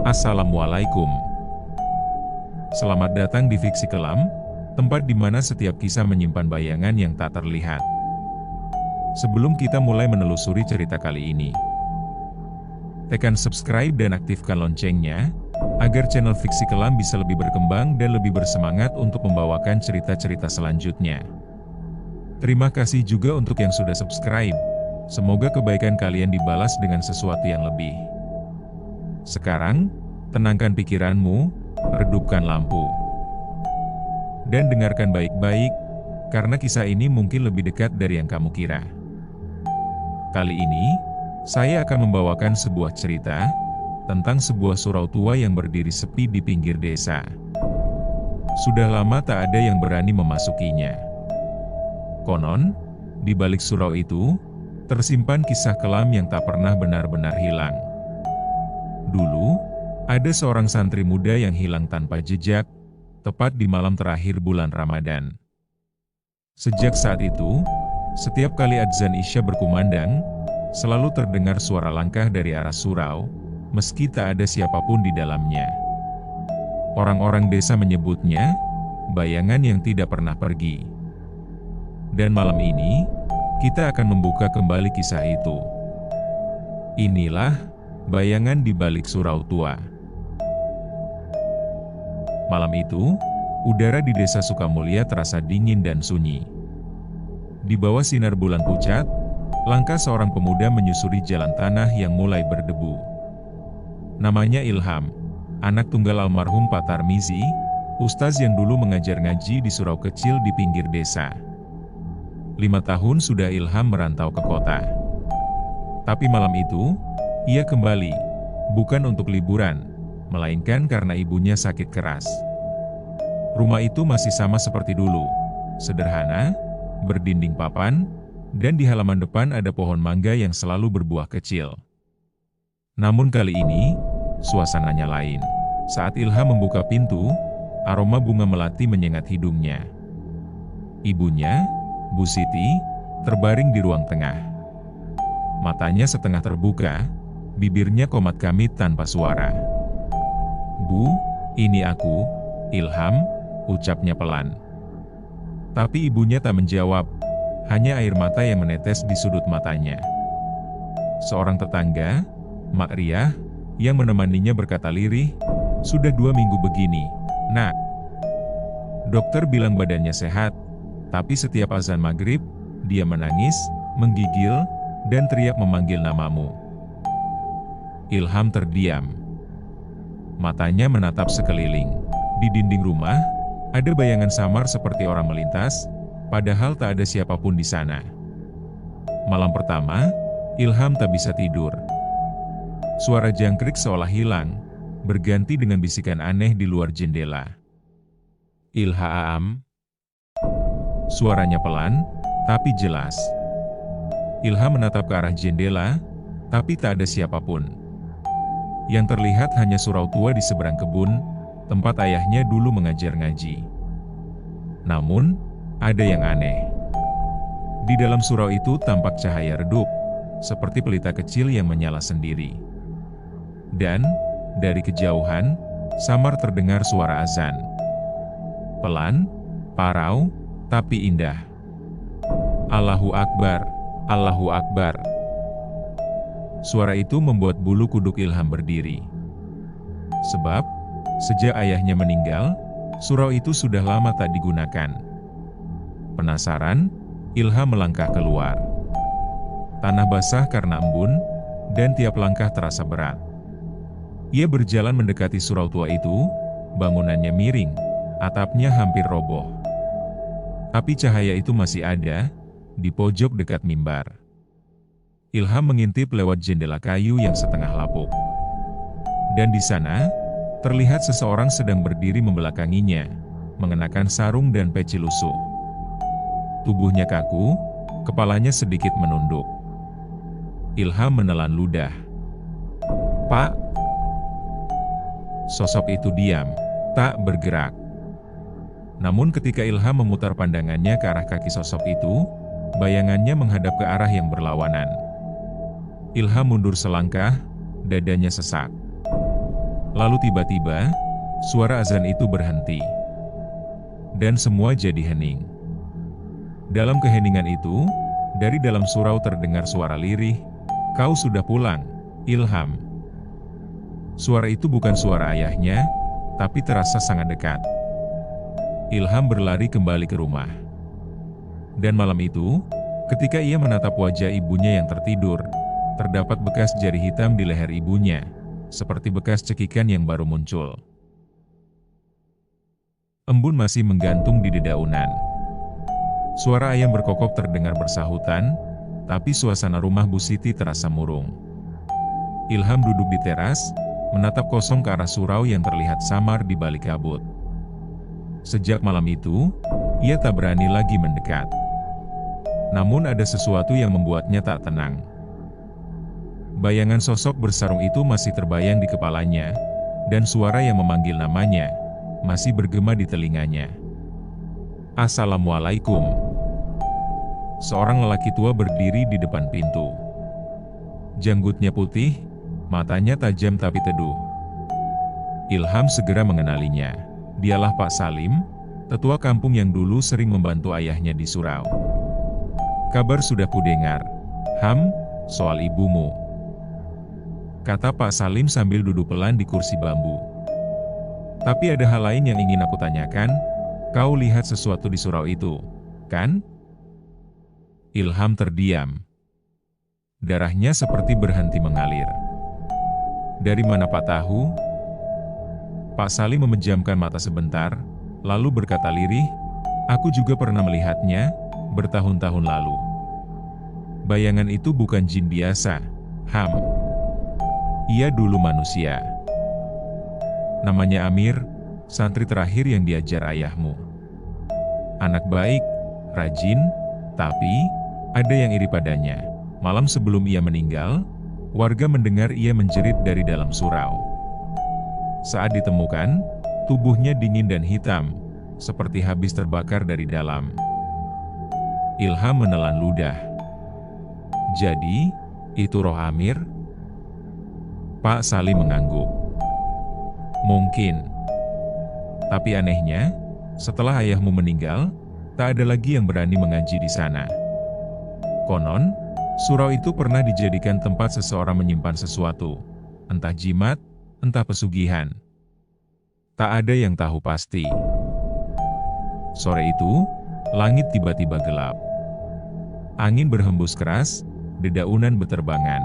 Assalamualaikum. Selamat datang di Fiksi Kelam, tempat di mana setiap kisah menyimpan bayangan yang tak terlihat. Sebelum kita mulai menelusuri cerita kali ini, tekan subscribe dan aktifkan loncengnya, agar channel Fiksi Kelam bisa lebih berkembang dan lebih bersemangat untuk membawakan cerita-cerita selanjutnya. Terima kasih juga untuk yang sudah subscribe. Semoga kebaikan kalian dibalas dengan sesuatu yang lebih. Sekarang, tenangkan pikiranmu, redupkan lampu, dan dengarkan baik-baik, karena kisah ini mungkin lebih dekat dari yang kamu kira. Kali ini, saya akan membawakan sebuah cerita tentang sebuah surau tua yang berdiri sepi di pinggir desa. Sudah lama tak ada yang berani memasukinya. Konon, di balik surau itu, tersimpan kisah kelam yang tak pernah benar-benar hilang. Dulu, ada seorang santri muda yang hilang tanpa jejak, tepat di malam terakhir bulan Ramadan. Sejak saat itu, setiap kali adzan Isya berkumandang, selalu terdengar suara langkah dari arah surau, meski tak ada siapapun di dalamnya. Orang-orang desa menyebutnya, bayangan yang tidak pernah pergi. Dan malam ini, kita akan membuka kembali kisah itu. Inilah bayangan di balik surau tua. Malam itu, udara di desa Sukamulya terasa dingin dan sunyi. Di bawah sinar bulan pucat, langkah seorang pemuda menyusuri jalan tanah yang mulai berdebu. Namanya Ilham, anak tunggal almarhum Pak Tarmizi, ustaz yang dulu mengajar ngaji di surau kecil di pinggir desa. 5 tahun sudah Ilham merantau ke kota. Tapi malam itu, ia kembali, bukan untuk liburan, melainkan karena ibunya sakit keras. Rumah itu masih sama seperti dulu, sederhana, berdinding papan, dan di halaman depan ada pohon mangga yang selalu berbuah kecil. Namun kali ini, suasananya lain. Saat Ilham membuka pintu, aroma bunga melati menyengat hidungnya. Ibunya, Bu Siti, terbaring di ruang tengah. Matanya setengah terbuka, bibirnya komat kamit tanpa suara. "Bu, ini aku, Ilham," ucapnya pelan. Tapi ibunya tak menjawab, hanya air mata yang menetes di sudut matanya. Seorang tetangga, Mak Riah, yang menemaninya berkata lirih, "Sudah 2 minggu begini, Nak. Dokter bilang badannya sehat. Tapi setiap azan maghrib, dia menangis, menggigil, dan teriak memanggil namamu." Ilham terdiam. Matanya menatap sekeliling. Di dinding rumah, ada bayangan samar seperti orang melintas, padahal tak ada siapapun di sana. Malam pertama, Ilham tak bisa tidur. Suara jangkrik seolah hilang, berganti dengan bisikan aneh di luar jendela. "Ilham." Suaranya pelan, tapi jelas. Ilham menatap ke arah jendela, tapi tak ada siapapun. Yang terlihat hanya surau tua di seberang kebun, tempat ayahnya dulu mengajar ngaji. Namun, ada yang aneh. Di dalam surau itu tampak cahaya redup, seperti pelita kecil yang menyala sendiri. Dan, dari kejauhan, samar terdengar suara azan. Pelan, parau, tapi indah. "Allahu Akbar, Allahu Akbar." Suara itu membuat bulu kuduk Ilham berdiri. Sebab, sejak ayahnya meninggal, surau itu sudah lama tak digunakan. Penasaran, Ilham melangkah keluar. Tanah basah karena embun, dan tiap langkah terasa berat. Ia berjalan mendekati surau tua itu, bangunannya miring, atapnya hampir roboh. Tapi cahaya itu masih ada, di pojok dekat mimbar. Ilham mengintip lewat jendela kayu yang setengah lapuk. Dan di sana, terlihat seseorang sedang berdiri membelakanginya, mengenakan sarung dan peci lusuh. Tubuhnya kaku, kepalanya sedikit menunduk. Ilham menelan ludah. "Pak." Sosok itu diam, tak bergerak. Namun ketika Ilham memutar pandangannya ke arah kaki sosok itu, bayangannya menghadap ke arah yang berlawanan. Ilham mundur selangkah, dadanya sesak. Lalu tiba-tiba, suara azan itu berhenti. Dan semua jadi hening. Dalam keheningan itu, dari dalam surau terdengar suara lirih, "Kau sudah pulang, Ilham." Suara itu bukan suara ayahnya, tapi terasa sangat dekat. Ilham berlari kembali ke rumah. Dan malam itu, ketika ia menatap wajah ibunya yang tertidur, terdapat bekas jari hitam di leher ibunya, seperti bekas cekikan yang baru muncul. Embun masih menggantung di dedaunan. Suara ayam berkokok terdengar bersahutan, tapi suasana rumah Bu Siti terasa murung. Ilham duduk di teras, menatap kosong ke arah surau yang terlihat samar di balik kabut. Sejak malam itu, ia tak berani lagi mendekat. Namun ada sesuatu yang membuatnya tak tenang. Bayangan sosok bersarung itu masih terbayang di kepalanya, dan suara yang memanggil namanya masih bergema di telinganya. "Assalamualaikum." Seorang lelaki tua berdiri di depan pintu. Janggutnya putih, matanya tajam tapi teduh. Ilham segera mengenalinya. Dialah Pak Salim, tetua kampung yang dulu sering membantu ayahnya di surau. "Kabar sudah kudengar, Ham, soal ibumu," kata Pak Salim sambil duduk pelan di kursi bambu. "Tapi ada hal lain yang ingin aku tanyakan. Kau lihat sesuatu di surau itu, kan?" Ilham terdiam. Darahnya seperti berhenti mengalir. "Dari mana Pak tahu?" Pak Salim memejamkan mata sebentar, lalu berkata lirih, "Aku juga pernah melihatnya, bertahun-tahun lalu. Bayangan itu bukan jin biasa, Ham. Ia dulu manusia. Namanya Amir, santri terakhir yang diajar ayahmu. Anak baik, rajin, tapi ada yang iri padanya. Malam sebelum ia meninggal, warga mendengar ia menjerit dari dalam surau. Saat ditemukan, tubuhnya dingin dan hitam, seperti habis terbakar dari dalam." Ilham menelan ludah. "Jadi, itu roh Amir?" Pak Salim mengangguk. "Mungkin. Tapi anehnya, setelah ayahmu meninggal, tak ada lagi yang berani mengaji di sana. Konon, surau itu pernah dijadikan tempat seseorang menyimpan sesuatu, entah jimat, entah pesugihan. Tak ada yang tahu pasti." Sore itu, langit tiba-tiba gelap. Angin berhembus keras, dedaunan beterbangan.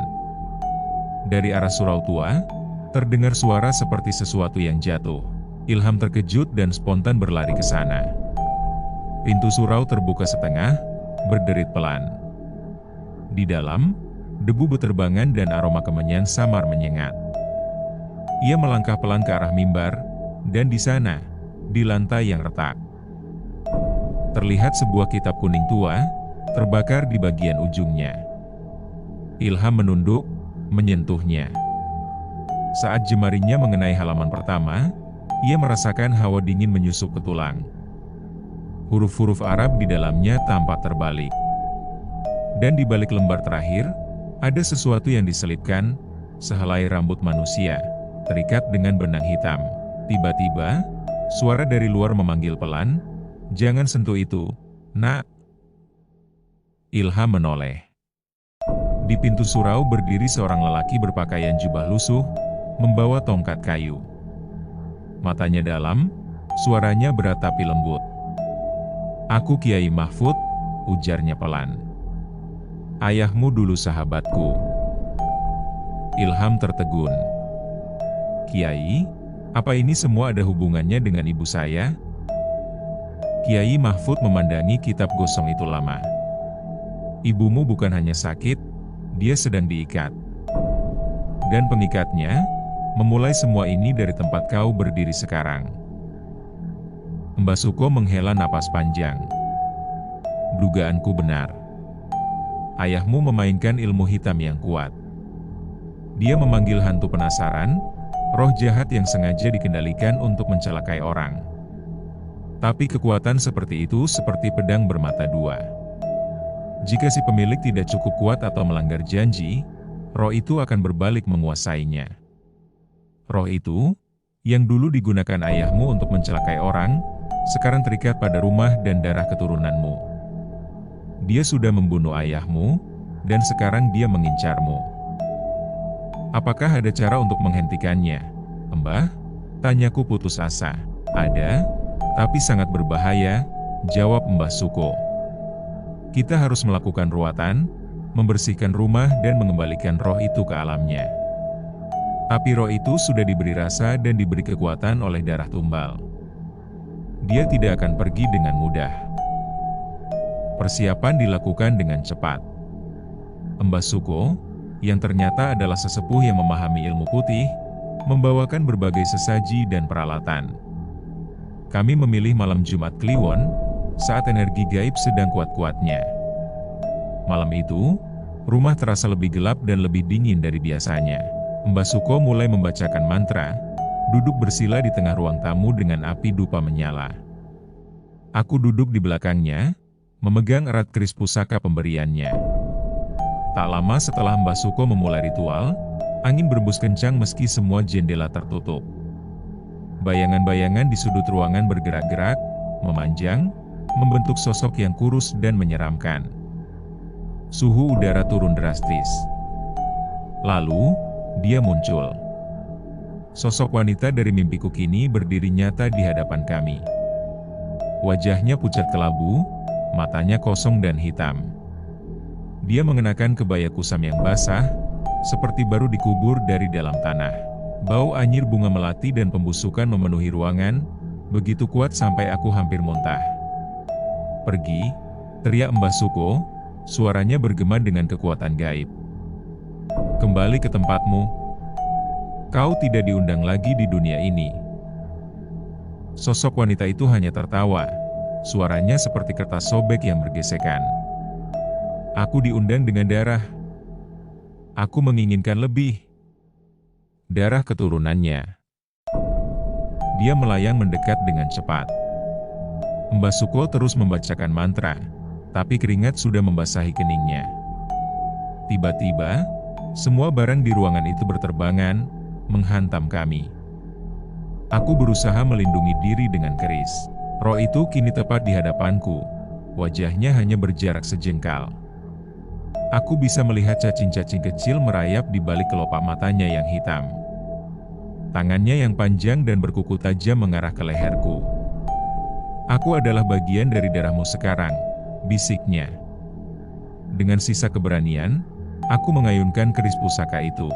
Dari arah surau tua, terdengar suara seperti sesuatu yang jatuh. Ilham terkejut dan spontan berlari ke sana. Pintu surau terbuka setengah, berderit pelan. Di dalam, debu beterbangan dan aroma kemenyan samar menyengat. Ia melangkah pelan ke arah mimbar, dan di sana, di lantai yang retak, terlihat sebuah kitab kuning tua, terbakar di bagian ujungnya. Ilham menunduk, menyentuhnya. Saat jemarinya mengenai halaman pertama, ia merasakan hawa dingin menyusup ke tulang. Huruf-huruf Arab di dalamnya tampak terbalik. Dan di balik lembar terakhir, ada sesuatu yang diselipkan, sehelai rambut manusia, terikat dengan benang hitam. Tiba-tiba, suara dari luar memanggil pelan, "Jangan sentuh itu, Nak." Ilham menoleh. Di pintu surau berdiri seorang lelaki berpakaian jubah lusuh, membawa tongkat kayu. Matanya dalam, suaranya berat tapi lembut. "Aku Kiai Mahfud," ujarnya pelan. "Ayahmu dulu sahabatku." Ilham tertegun. "Kiai, apa ini semua ada hubungannya dengan ibu saya?" Kiai Mahfud memandangi kitab gosong itu lama. "Ibumu bukan hanya sakit, dia sedang diikat. Dan pengikatnya, memulai semua ini dari tempat kau berdiri sekarang." Mbah Suko menghela napas panjang. "Dugaanku benar. Ayahmu memainkan ilmu hitam yang kuat. Dia memanggil hantu penasaran, roh jahat yang sengaja dikendalikan untuk mencelakai orang. Tapi kekuatan seperti itu seperti pedang bermata dua. Jika si pemilik tidak cukup kuat atau melanggar janji, roh itu akan berbalik menguasainya. Roh itu, yang dulu digunakan ayahmu untuk mencelakai orang, sekarang terikat pada rumah dan darah keturunanmu. Dia sudah membunuh ayahmu, dan sekarang dia mengincarmu. Apakah ada cara untuk menghentikannya, Mbah? Tanyaku putus asa. Ada, tapi sangat berbahaya, jawab Mbah Suko. Kita harus melakukan ruatan, membersihkan rumah dan mengembalikan roh itu ke alamnya. Tapi roh itu sudah diberi rasa dan diberi kekuatan oleh darah tumbal. Dia tidak akan pergi dengan mudah. Persiapan dilakukan dengan cepat. Mbah Suko, yang ternyata adalah sesepuh yang memahami ilmu putih, membawakan berbagai sesaji dan peralatan. Kami memilih malam Jumat Kliwon, saat energi gaib sedang kuat-kuatnya. Malam itu, rumah terasa lebih gelap dan lebih dingin dari biasanya. Mbah Suko mulai membacakan mantra, duduk bersila di tengah ruang tamu dengan api dupa menyala. Aku duduk di belakangnya, memegang erat keris pusaka pemberiannya. Tak lama setelah Mbah Suko memulai ritual, angin berembus kencang meski semua jendela tertutup. Bayangan-bayangan di sudut ruangan bergerak-gerak, memanjang, membentuk sosok yang kurus dan menyeramkan. Suhu udara turun drastis. Lalu, dia muncul. Sosok wanita dari mimpiku kini berdiri nyata di hadapan kami. Wajahnya pucat kelabu, matanya kosong dan hitam. Dia mengenakan kebaya kusam yang basah, seperti baru dikubur dari dalam tanah. Bau anyir bunga melati dan pembusukan memenuhi ruangan, begitu kuat sampai aku hampir muntah. "Pergi," teriak Mbah Suko, suaranya bergema dengan kekuatan gaib. "Kembali ke tempatmu. Kau tidak diundang lagi di dunia ini." Sosok wanita itu hanya tertawa, suaranya seperti kertas sobek yang bergesekan. "Aku diundang dengan darah. Aku menginginkan lebih. Darah keturunannya." Dia melayang mendekat dengan cepat. Mbah Suko terus membacakan mantra, tapi keringat sudah membasahi keningnya. Tiba-tiba, semua barang di ruangan itu berterbangan, menghantam kami. Aku berusaha melindungi diri dengan keris. Roh itu kini tepat di hadapanku, wajahnya hanya berjarak sejengkal. Aku bisa melihat cacing-cacing kecil merayap di balik kelopak matanya yang hitam. Tangannya yang panjang dan berkuku tajam mengarah ke leherku. "Aku adalah bagian dari darahmu sekarang," bisiknya. Dengan sisa keberanian, aku mengayunkan keris pusaka itu.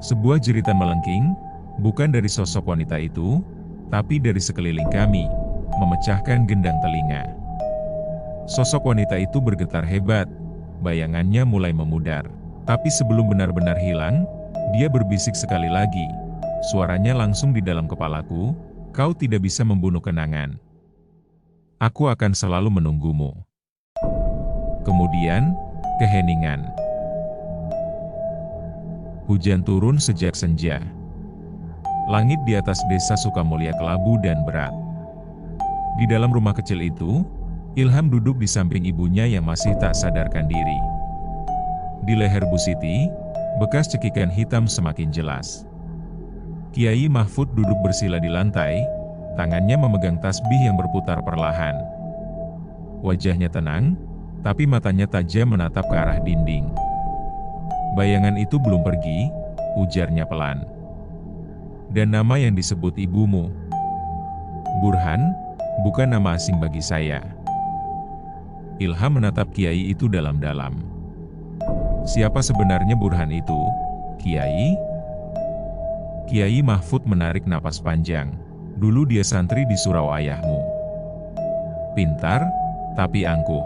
Sebuah jeritan melengking, bukan dari sosok wanita itu, tapi dari sekeliling kami, memecahkan gendang telinga. Sosok wanita itu bergetar hebat, bayangannya mulai memudar. Tapi sebelum benar-benar hilang, dia berbisik sekali lagi. Suaranya langsung di dalam kepalaku, "Kau tidak bisa membunuh kenangan. Aku akan selalu menunggumu." Kemudian, keheningan. Hujan turun sejak senja. Langit di atas desa Sukamulya kelabu dan berat. Di dalam rumah kecil itu, Ilham duduk di samping ibunya yang masih tak sadarkan diri. Di leher Bu Siti, bekas cekikan hitam semakin jelas. Kiai Mahfud duduk bersila di lantai, tangannya memegang tasbih yang berputar perlahan. Wajahnya tenang, tapi matanya tajam menatap ke arah dinding. "Bayangan itu belum pergi," ujarnya pelan. "Dan nama yang disebut ibumu, Burhan, bukan nama asing bagi saya." Ilham menatap Kiai itu dalam-dalam. "Siapa sebenarnya Burhan itu, Kiai?" Kiai Mahfud menarik napas panjang. "Dulu dia santri di surau ayahmu. Pintar, tapi angkuh.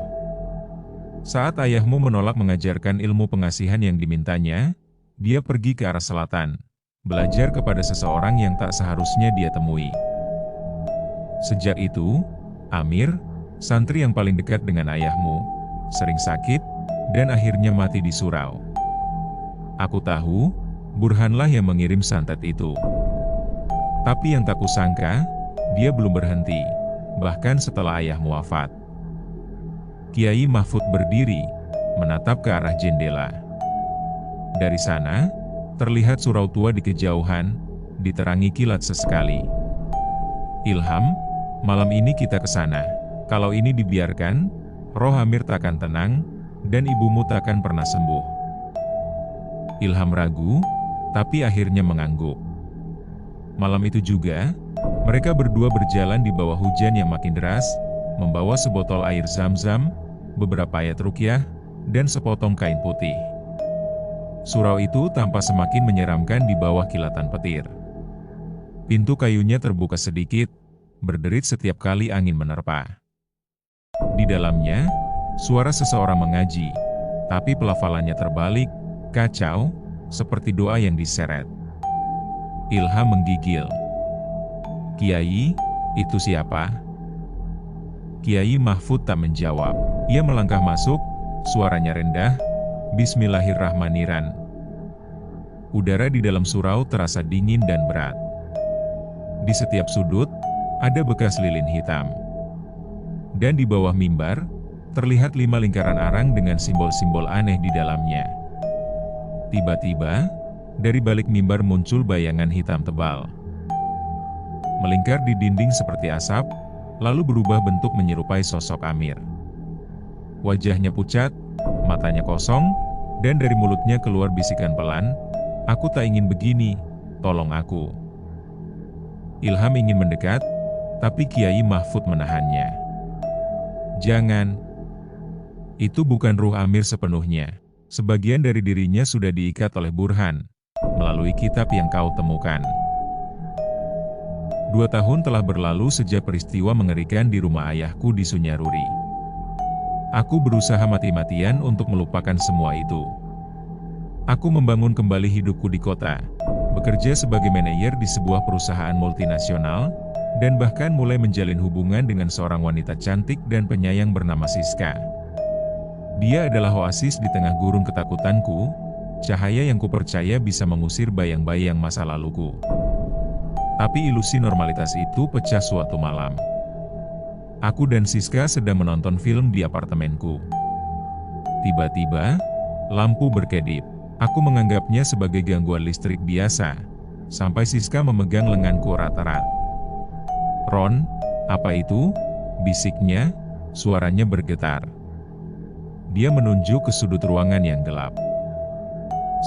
Saat ayahmu menolak mengajarkan ilmu pengasihan yang dimintanya, dia pergi ke arah selatan, belajar kepada seseorang yang tak seharusnya dia temui. Sejak itu, Amir, santri yang paling dekat dengan ayahmu, sering sakit, dan akhirnya mati di surau. Aku tahu, Burhanlah yang mengirim santet itu. Tapi yang tak kusangka, dia belum berhenti, bahkan setelah ayahmu wafat." Kiai Mahfud berdiri, menatap ke arah jendela. Dari sana, terlihat surau tua di kejauhan, diterangi kilat sesekali. Ilham, malam ini kita ke sana. Kalau ini dibiarkan, roh Amir takkan tenang, dan ibumu takkan pernah sembuh. Ilham ragu, tapi akhirnya mengangguk. Malam itu juga, mereka berdua berjalan di bawah hujan yang makin deras, membawa sebotol air zam-zam, beberapa ayat ruqyah, dan sepotong kain putih. Surau itu tampak semakin menyeramkan di bawah kilatan petir. Pintu kayunya terbuka sedikit, berderit setiap kali angin menerpa. Di dalamnya, suara seseorang mengaji, tapi pelafalannya terbalik, kacau, seperti doa yang diseret. Ilham menggigil. "Kiai, itu siapa?" Kiai Mahfud tak menjawab. Ia melangkah masuk, suaranya rendah, "Bismillahirrahmanirrahim." Udara di dalam surau terasa dingin dan berat. Di setiap sudut, ada bekas lilin hitam. Dan di bawah mimbar, terlihat 5 lingkaran arang dengan simbol-simbol aneh di dalamnya. Tiba-tiba, dari balik mimbar muncul bayangan hitam tebal. Melingkar di dinding seperti asap, lalu berubah bentuk menyerupai sosok Amir. Wajahnya pucat, matanya kosong, dan dari mulutnya keluar bisikan pelan, "Aku tak ingin begini, tolong aku." Ilham ingin mendekat, tapi Kiai Mahfud menahannya. "Jangan. Itu bukan ruh Amir sepenuhnya. Sebagian dari dirinya sudah diikat oleh Burhan, melalui kitab yang kau temukan." 2 tahun telah berlalu sejak peristiwa mengerikan di rumah ayahku di Sunyaruri. Aku berusaha mati-matian untuk melupakan semua itu. Aku membangun kembali hidupku di kota, bekerja sebagai manajer di sebuah perusahaan multinasional, dan bahkan mulai menjalin hubungan dengan seorang wanita cantik dan penyayang bernama Siska. Dia adalah oasis di tengah gurun ketakutanku, cahaya yang kupercaya bisa mengusir bayang-bayang masa laluku. Tapi ilusi normalitas itu pecah suatu malam. Aku dan Siska sedang menonton film di apartemenku. Tiba-tiba, lampu berkedip. Aku menganggapnya sebagai gangguan listrik biasa, sampai Siska memegang lenganku erat-erat. "Ron, apa itu?" bisiknya, suaranya bergetar. Dia menunjuk ke sudut ruangan yang gelap.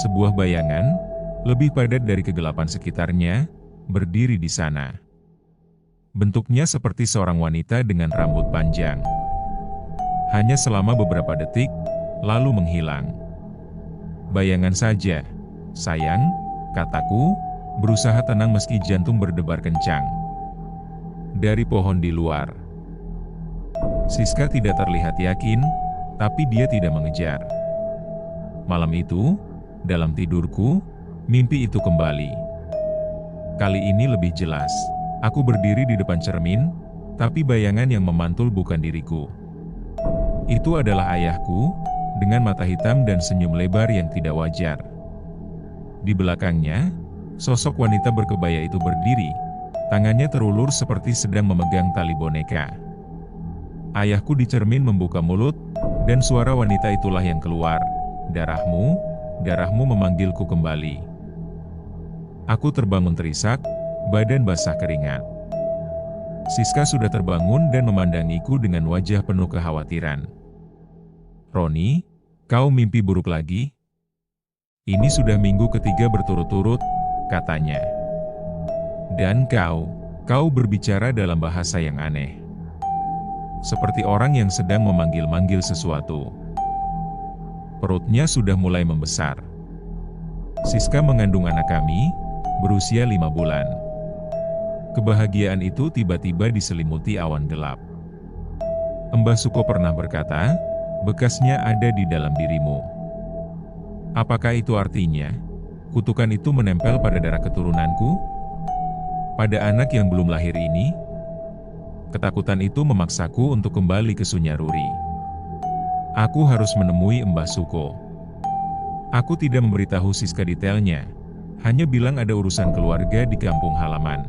Sebuah bayangan, lebih padat dari kegelapan sekitarnya, berdiri di sana. Bentuknya seperti seorang wanita dengan rambut panjang. Hanya selama beberapa detik, lalu menghilang. "Bayangan saja, sayang," kataku, berusaha tenang meski jantung berdebar kencang. Dari pohon di luar. Siska tidak terlihat yakin, tapi dia tidak mengejar. Malam itu, dalam tidurku, mimpi itu kembali. Kali ini lebih jelas. Aku berdiri di depan cermin, tapi bayangan yang memantul bukan diriku. Itu adalah ayahku, dengan mata hitam dan senyum lebar yang tidak wajar. Di belakangnya, sosok wanita berkebaya itu berdiri, tangannya terulur seperti sedang memegang tali boneka. Ayahku di cermin membuka mulut, dan suara wanita itulah yang keluar, "Darahmu, darahmu memanggilku kembali." Aku terbangun terisak, badan basah keringat. Siska sudah terbangun dan memandangiku dengan wajah penuh kekhawatiran. "Roni, kau mimpi buruk lagi?" "Ini sudah minggu ketiga berturut-turut," katanya. "Dan kau berbicara dalam bahasa yang aneh. Seperti orang yang sedang memanggil-manggil sesuatu." Perutnya sudah mulai membesar. Siska mengandung anak kami, berusia 5 bulan. Kebahagiaan itu tiba-tiba diselimuti awan gelap. Mbah Suko pernah berkata, bekasnya ada di dalam dirimu. Apakah itu artinya, kutukan itu menempel pada darah keturunanku? Pada anak yang belum lahir ini? Ketakutan itu memaksaku untuk kembali ke Sunyaruri. Aku harus menemui Mbah Suko. Aku tidak memberitahu Siska detailnya, hanya bilang ada urusan keluarga di kampung halaman.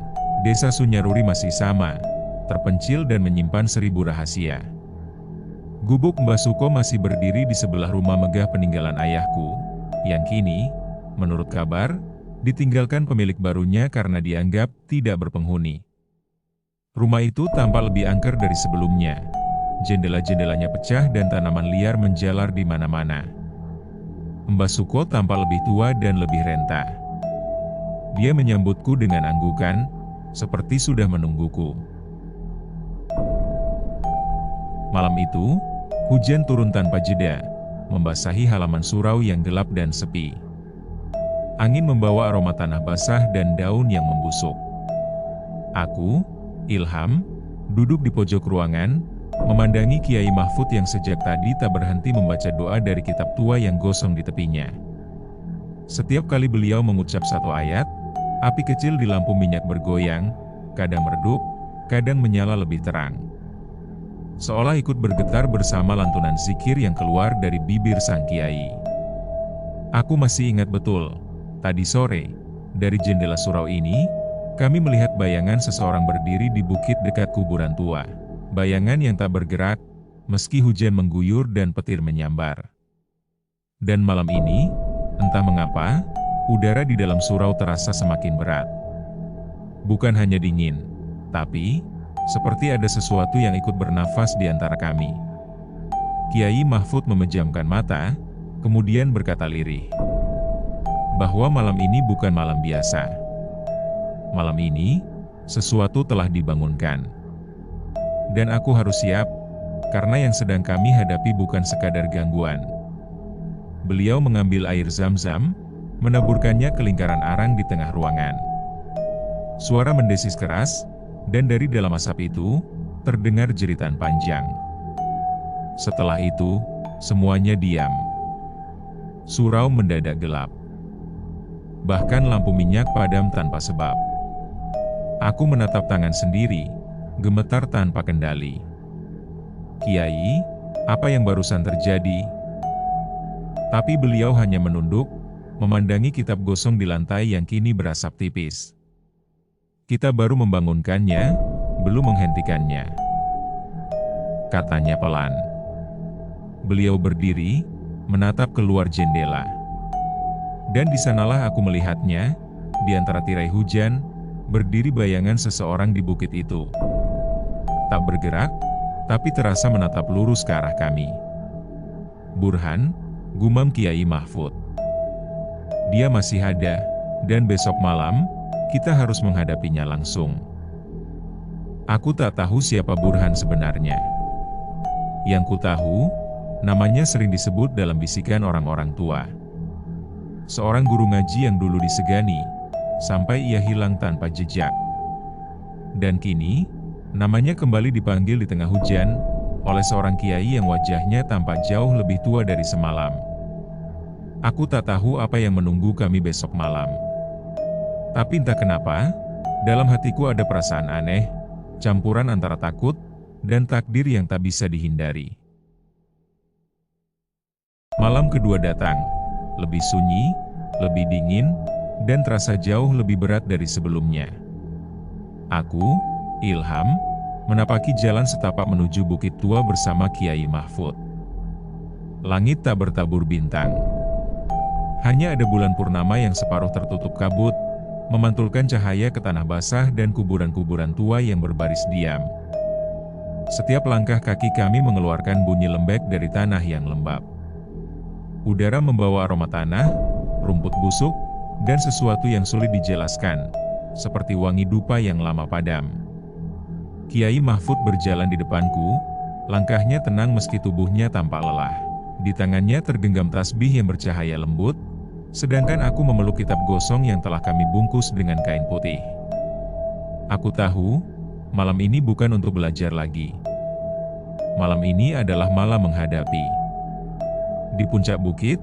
Desa Sunyaruri masih sama, terpencil dan menyimpan 1000 rahasia. Gubuk Mbah Suko masih berdiri di sebelah rumah megah peninggalan ayahku, yang kini menurut kabar, ditinggalkan pemilik barunya karena dianggap tidak berpenghuni. Rumah itu tampak lebih angker dari sebelumnya. Jendela-jendelanya pecah dan tanaman liar menjalar di mana-mana. Mbah Suko tampak lebih tua dan lebih renta. Dia menyambutku dengan anggukan, seperti sudah menungguku. Malam itu, hujan turun tanpa jeda, membasahi halaman surau yang gelap dan sepi. Angin membawa aroma tanah basah dan daun yang membusuk. Aku, Ilham, duduk di pojok ruangan, memandangi Kiai Mahfud yang sejak tadi tak berhenti membaca doa dari kitab tua yang gosong di tepinya. Setiap kali beliau mengucap satu ayat, api kecil di lampu minyak bergoyang, kadang meredup, kadang menyala lebih terang. Seolah ikut bergetar bersama lantunan zikir yang keluar dari bibir sang Kiai. Aku masih ingat betul, tadi sore, dari jendela surau ini, kami melihat bayangan seseorang berdiri di bukit dekat kuburan tua. Bayangan yang tak bergerak, meski hujan mengguyur dan petir menyambar. Dan malam ini, entah mengapa, udara di dalam surau terasa semakin berat. Bukan hanya dingin, tapi seperti ada sesuatu yang ikut bernafas di antara kami. Kiai Mahfud memejamkan mata, kemudian berkata lirih, bahwa malam ini bukan malam biasa. Malam ini, sesuatu telah dibangunkan. Dan aku harus siap, karena yang sedang kami hadapi bukan sekadar gangguan. Beliau mengambil air zam-zam, menaburkannya ke lingkaran arang di tengah ruangan. Suara mendesis keras, dan dari dalam asap itu, terdengar jeritan panjang. Setelah itu, semuanya diam. Surau mendadak gelap. Bahkan lampu minyak padam tanpa sebab. Aku menatap tangan sendiri, gemetar tanpa kendali. Kiai, apa yang barusan terjadi? Tapi beliau hanya menunduk, memandangi kitab gosong di lantai yang kini berasap tipis. Kita baru membangunkannya, belum menghentikannya. Katanya pelan. Beliau berdiri, menatap keluar jendela. Dan di sanalah aku melihatnya, di antara tirai hujan, berdiri bayangan seseorang di bukit itu. Tak bergerak, tapi terasa menatap lurus ke arah kami. Burhan, gumam Kiai Mahfud. Dia masih ada, dan besok malam, kita harus menghadapinya langsung. Aku tak tahu siapa Burhan sebenarnya. Yang ku tahu, namanya sering disebut dalam bisikan orang-orang tua. Seorang guru ngaji yang dulu disegani, sampai ia hilang tanpa jejak. Dan kini, namanya kembali dipanggil di tengah hujan, oleh seorang kiai yang wajahnya tampak jauh lebih tua dari semalam. Aku tak tahu apa yang menunggu kami besok malam. Tapi entah kenapa, dalam hatiku ada perasaan aneh, campuran antara takut, dan takdir yang tak bisa dihindari. Malam kedua datang, lebih sunyi, lebih dingin, dan terasa jauh lebih berat dari sebelumnya. Aku, Ilham, menapaki jalan setapak menuju Bukit Tua bersama Kiai Mahfud. Langit tak bertabur bintang. Hanya ada bulan purnama yang separuh tertutup kabut, memantulkan cahaya ke tanah basah dan kuburan-kuburan tua yang berbaris diam. Setiap langkah kaki kami mengeluarkan bunyi lembek dari tanah yang lembab. Udara membawa aroma tanah, rumput busuk, dan sesuatu yang sulit dijelaskan, seperti wangi dupa yang lama padam. Kiai Mahfud berjalan di depanku, langkahnya tenang meski tubuhnya tampak lelah. Di tangannya tergenggam tasbih yang bercahaya lembut, sedangkan aku memeluk kitab gosong yang telah kami bungkus dengan kain putih. Aku tahu, malam ini bukan untuk belajar lagi. Malam ini adalah malam menghadapi. Di puncak bukit,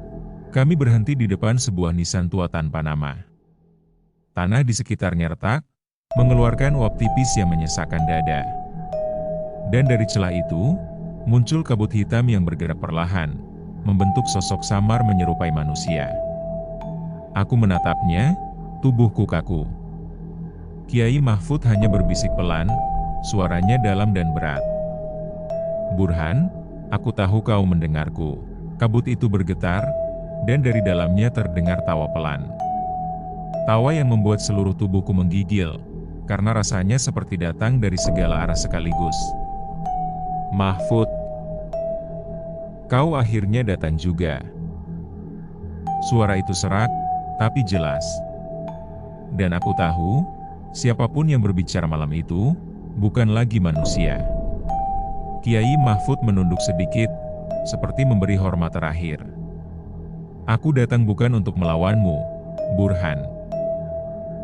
kami berhenti di depan sebuah nisan tua tanpa nama. Tanah di sekitarnya retak, mengeluarkan uap tipis yang menyesakkan dada. Dan dari celah itu, muncul kabut hitam yang bergerak perlahan, membentuk sosok samar menyerupai manusia. Aku menatapnya, tubuhku kaku. Kiai Mahfud hanya berbisik pelan, suaranya dalam dan berat. Burhan, aku tahu kau mendengarku. Kabut itu bergetar, dan dari dalamnya terdengar tawa pelan. Tawa yang membuat seluruh tubuhku menggigil, karena rasanya seperti datang dari segala arah sekaligus. "Mahfud, kau akhirnya datang juga." Suara itu serak, tapi jelas. Dan aku tahu, siapapun yang berbicara malam itu, bukan lagi manusia. Kiai Mahfud menunduk sedikit, seperti memberi hormat terakhir. "Aku datang bukan untuk melawanmu, Burhan.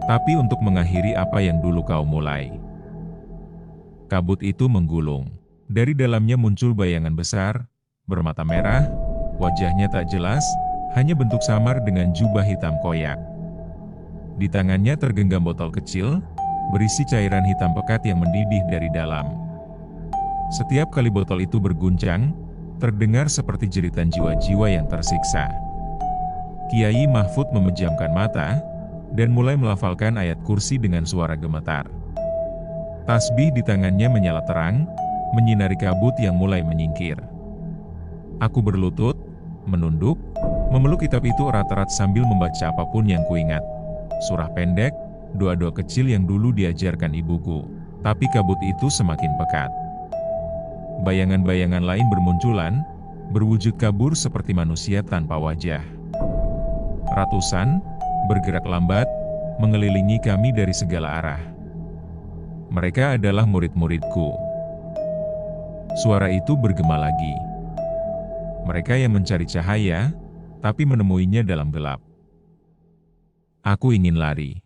Tapi untuk mengakhiri apa yang dulu kau mulai." Kabut itu menggulung. Dari dalamnya muncul bayangan besar, bermata merah, wajahnya tak jelas, hanya bentuk samar dengan jubah hitam koyak. Di tangannya tergenggam botol kecil, berisi cairan hitam pekat yang mendidih dari dalam. Setiap kali botol itu berguncang, terdengar seperti jeritan jiwa-jiwa yang tersiksa. Kiai Mahfud memejamkan mata, dan mulai melafalkan ayat kursi dengan suara gemetar. Tasbih di tangannya menyala terang, menyinari kabut yang mulai menyingkir. Aku berlutut, menunduk, memeluk kitab itu erat-erat sambil membaca apapun yang kuingat. Surah pendek, doa-doa kecil yang dulu diajarkan ibuku. Tapi kabut itu semakin pekat. Bayangan-bayangan lain bermunculan, berwujud kabur seperti manusia tanpa wajah. Ratusan, bergerak lambat, mengelilingi kami dari segala arah. Mereka adalah murid-muridku. Suara itu bergema lagi. Mereka yang mencari cahaya, tapi menemuinya dalam gelap. Aku ingin lari,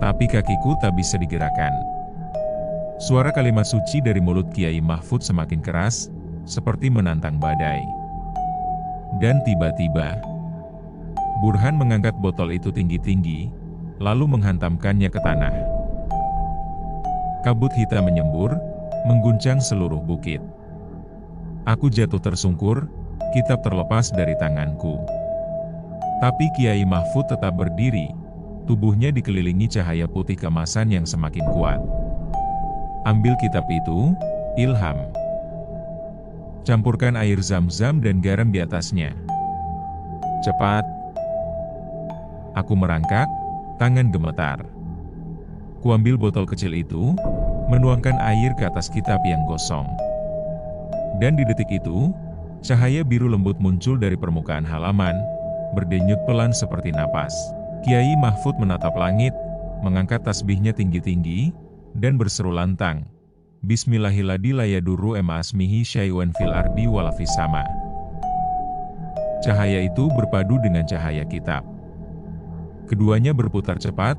tapi kakiku tak bisa digerakkan. Suara kalimat suci dari mulut Kiai Mahfud semakin keras, seperti menantang badai. Dan tiba-tiba, Burhan mengangkat botol itu tinggi-tinggi, lalu menghantamkannya ke tanah. Kabut hitam menyembur, mengguncang seluruh bukit. Aku jatuh tersungkur, kitab terlepas dari tanganku. Tapi Kiai Mahfud tetap berdiri, tubuhnya dikelilingi cahaya putih keemasan yang semakin kuat. "Ambil kitab itu, Ilham. Campurkan air zam-zam dan garam di atasnya. Cepat." Aku merangkak, tangan gemetar. Kuambil botol kecil itu, menuangkan air ke atas kitab yang gosong. Dan di detik itu, cahaya biru lembut muncul dari permukaan halaman, berdenyut pelan seperti napas. Kiai Mahfud menatap langit, mengangkat tasbihnya tinggi-tinggi, dan berseru lantang, "Bismillahirrahmanirrahim asmihi syai'un fil ardi walafis sama." Cahaya itu berpadu dengan cahaya kitab. Keduanya berputar cepat,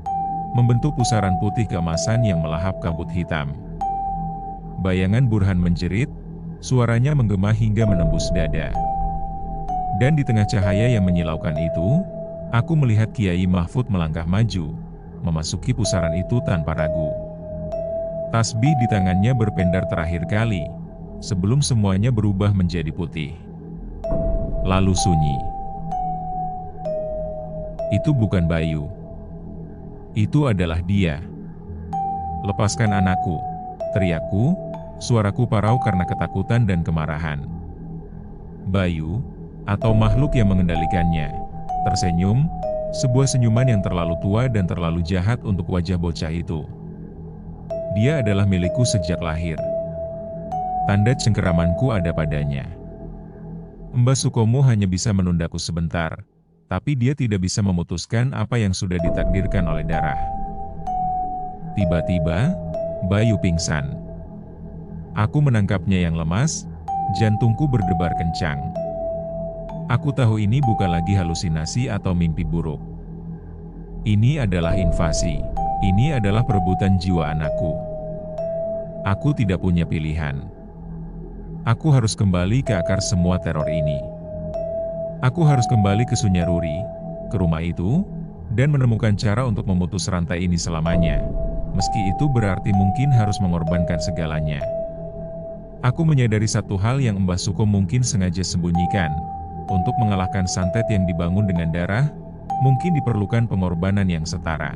membentuk pusaran putih keemasan yang melahap kabut hitam. Bayangan Burhan menjerit, suaranya menggema hingga menembus dada. Dan di tengah cahaya yang menyilaukan itu, aku melihat Kiai Mahfud melangkah maju, memasuki pusaran itu tanpa ragu. Tasbih di tangannya berpendar terakhir kali, sebelum semuanya berubah menjadi putih. Lalu sunyi. Itu bukan Bayu. Itu adalah dia. "Lepaskan anakku," teriakku, suaraku parau karena ketakutan dan kemarahan. Bayu, atau makhluk yang mengendalikannya, tersenyum, sebuah senyuman yang terlalu tua dan terlalu jahat untuk wajah bocah itu. "Dia adalah milikku sejak lahir. Tanda cengkeramanku ada padanya. Mbah Sukomo hanya bisa menundaku sebentar, tapi dia tidak bisa memutuskan apa yang sudah ditakdirkan oleh darah." Tiba-tiba, Bayu pingsan. Aku menangkapnya yang lemas, jantungku berdebar kencang. Aku tahu ini bukan lagi halusinasi atau mimpi buruk. Ini adalah invasi. Ini adalah perebutan jiwa anakku. Aku tidak punya pilihan. Aku harus kembali ke akar semua teror ini. Aku harus kembali ke Sunyaruri, ke rumah itu, dan menemukan cara untuk memutus rantai ini selamanya. Meski itu berarti mungkin harus mengorbankan segalanya. Aku menyadari satu hal yang Mbah Suko mungkin sengaja sembunyikan. Untuk mengalahkan santet yang dibangun dengan darah, mungkin diperlukan pengorbanan yang setara.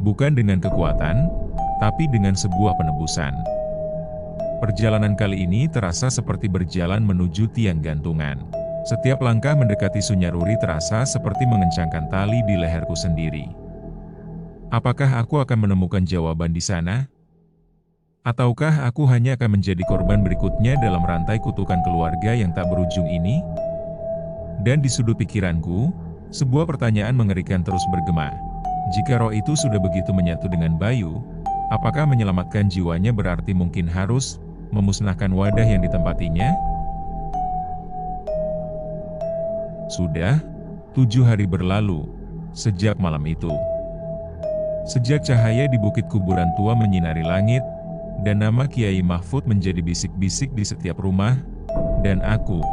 Bukan dengan kekuatan, tapi dengan sebuah penebusan. Perjalanan kali ini terasa seperti berjalan menuju tiang gantungan. Setiap langkah mendekati Sunyaruri terasa seperti mengencangkan tali di leherku sendiri. Apakah aku akan menemukan jawaban di sana? Ataukah aku hanya akan menjadi korban berikutnya dalam rantai kutukan keluarga yang tak berujung ini? Dan di sudut pikiranku, sebuah pertanyaan mengerikan terus bergema. Jika roh itu sudah begitu menyatu dengan Bayu, apakah menyelamatkan jiwanya berarti mungkin harus memusnahkan wadah yang ditempatinya? Sudah 7 hari berlalu sejak malam itu. Sejak cahaya di bukit kuburan tua menyinari langit, dan nama Kiai Mahfud menjadi bisik-bisik di setiap rumah, dan aku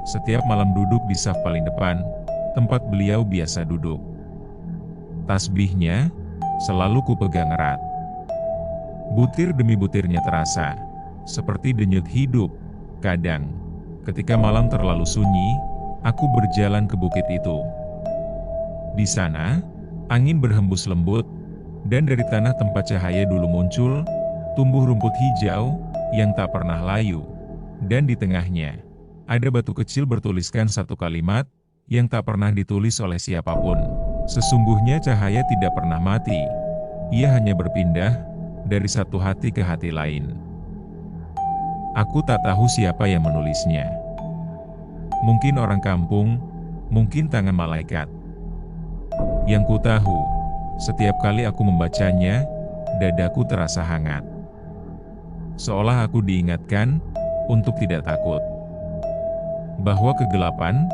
setiap malam duduk di saf paling depan, tempat beliau biasa duduk. Tasbihnya selalu kupegang erat. Butir demi butirnya terasa seperti denyut hidup. Kadang, ketika malam terlalu sunyi, aku berjalan ke bukit itu. Di sana, angin berhembus lembut, dan dari tanah tempat cahaya dulu muncul, tumbuh rumput hijau yang tak pernah layu. Dan di tengahnya, ada batu kecil bertuliskan satu kalimat yang tak pernah ditulis oleh siapapun. Sesungguhnya cahaya tidak pernah mati. Ia hanya berpindah dari satu hati ke hati lain. Aku tak tahu siapa yang menulisnya. Mungkin orang kampung, mungkin tangan malaikat. Yang ku tahu, setiap kali aku membacanya, dadaku terasa hangat. Seolah aku diingatkan untuk tidak takut. Bahwa kegelapan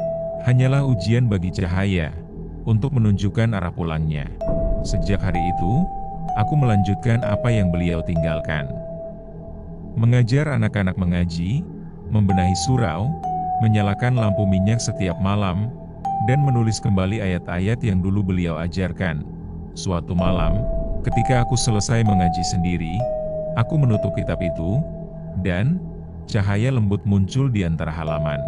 hanyalah ujian bagi cahaya untuk menunjukkan arah pulangnya. Sejak hari itu, aku melanjutkan apa yang beliau tinggalkan. Mengajar anak-anak mengaji, membenahi surau, menyalakan lampu minyak setiap malam, dan menulis kembali ayat-ayat yang dulu beliau ajarkan. Suatu malam, ketika aku selesai mengaji sendiri, aku menutup kitab itu, dan cahaya lembut muncul di antara halaman.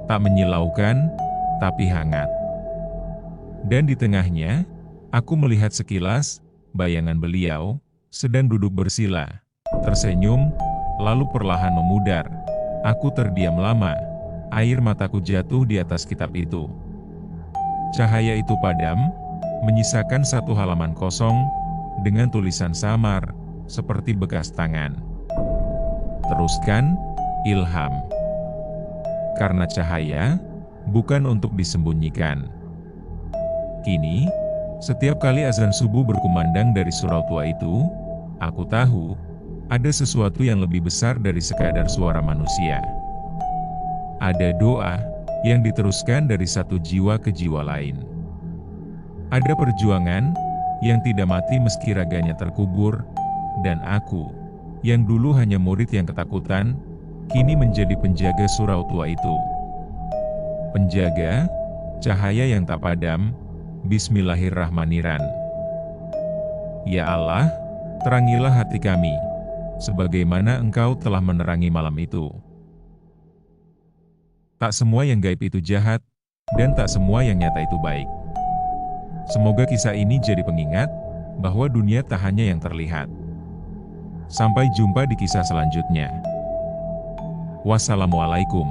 Tak menyilaukan, tapi hangat. Dan di tengahnya, aku melihat sekilas bayangan beliau sedang duduk bersila, tersenyum, lalu perlahan memudar. Aku terdiam lama, air mataku jatuh di atas kitab itu. Cahaya itu padam, menyisakan satu halaman kosong, dengan tulisan samar, seperti bekas tangan. Teruskan, Ilham. Karena cahaya, bukan untuk disembunyikan. Kini, setiap kali azan subuh berkumandang dari surau tua itu, aku tahu, ada sesuatu yang lebih besar dari sekadar suara manusia. Ada doa yang diteruskan dari satu jiwa ke jiwa lain. Ada perjuangan yang tidak mati meski raganya terkubur, dan aku, yang dulu hanya murid yang ketakutan, kini menjadi penjaga surau tua itu. Penjaga cahaya yang tak padam. Bismillahirrahmanirrahim. Ya Allah, terangilah hati kami, sebagaimana Engkau telah menerangi malam itu. Tak semua yang gaib itu jahat, dan tak semua yang nyata itu baik. Semoga kisah ini jadi pengingat, bahwa dunia tak hanya yang terlihat. Sampai jumpa di kisah selanjutnya. Wassalamualaikum.